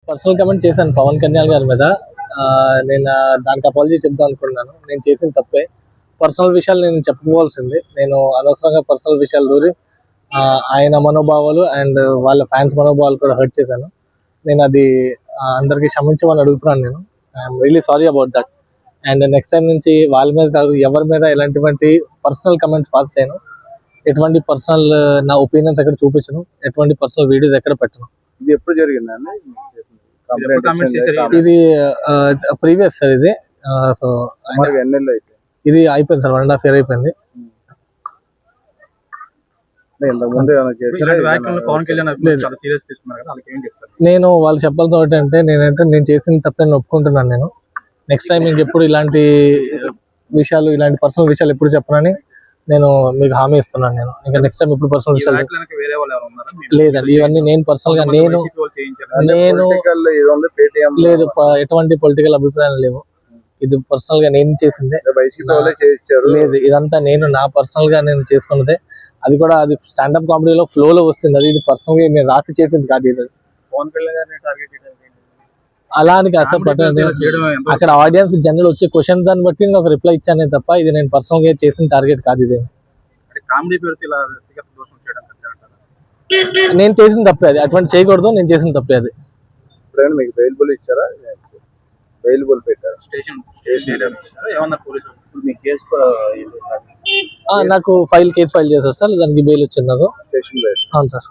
Personal comment చేశాను పవన్ కళ్యాణ్ గారి మీద. నేను దానికి అపాలజీ చెప్దాం అనుకున్నాను. నేను చేసిన తప్పే. పర్సనల్ విషయాలు నేను చెప్పుకోవాల్సింది. నేను అనవసరంగా పర్సనల్ విషయాలు దూరి ఆయన మనోభావాలు అండ్ వాళ్ళ ఫ్యాన్స్ మనోభావాలు కూడా హర్ట్ చేశాను. నేను అది అందరికీ క్షమించమని అడుగుతున్నాను. నేను I'm really sorry about that. And next time నుంచి వాళ్ళ మీద ఎవరి మీద ఎలాంటి పర్సనల్ కమెంట్స్ పాస్ చేయను. ఎటువంటి పర్సనల్ నా ఒపీనియన్స్ ఎక్కడ చూపించను. ఎటువంటి పర్సనల్ వీడియోస్ ఎక్కడ పెట్టను. ఇది ఎప్పుడు జరిగిందండి? ఇది ప్రీవియస్ సార్. ఇది సో ఇది అయిపోయింది సార్. 1.5 year అయిపోయింది. నేను వాళ్ళు చెప్పాల్సిన ఏంటంటే నేను చేసిన తప్పని ఒప్పుకుంటున్నాను. నేను నెక్స్ట్ టైం ఇంకెప్పుడు ఇలాంటి విషయాలు, ఇలాంటి పర్సనల్ విషయాలు ఎప్పుడు చెప్పనని నేను మీకు హామీ ఇస్తున్నాను. నేను ఇంకా నెక్స్ట్ టైం ఎప్పుడు పర్సనల్ విషయాలు లేదండి. ఇవన్నీ నేను పర్సనల్ గా నేను లేదు, ఎటువంటి పొలిటికల్ అభిప్రాయాలు లేవు. ఇది పర్సనల్ గా నేను చేసిందే. లేదు, ఇదంతా నేను నా పర్సనల్ గా నేను చేసుకున్నదే. అది కూడా అది స్టాండప్ కామెడీలో ఫ్లో లో వస్తుంది. అది ఇది పర్సనల్ గా నేను రాసి చేసింది కాదు. ఇది అలా అని కాదు సార్. అక్కడ ఆడియన్స్ జనరల్ వచ్చే క్వశ్చన్ దాన్ని బట్టి నేను ఒక రిప్లై ఇచ్చానే తప్ప ఇది నేను పర్సనల్ గా చేసిన టార్గెట్ కాదు. ఇది నేను చేసిన తప్పే. అది అటువంటి చేయకూడదు. నేను చేసిన తప్పే. అది నాకు కేసు ఫైల్ చేశారు సార్. దానికి బెయిల్ వచ్చింది నాకు. అవును సార్.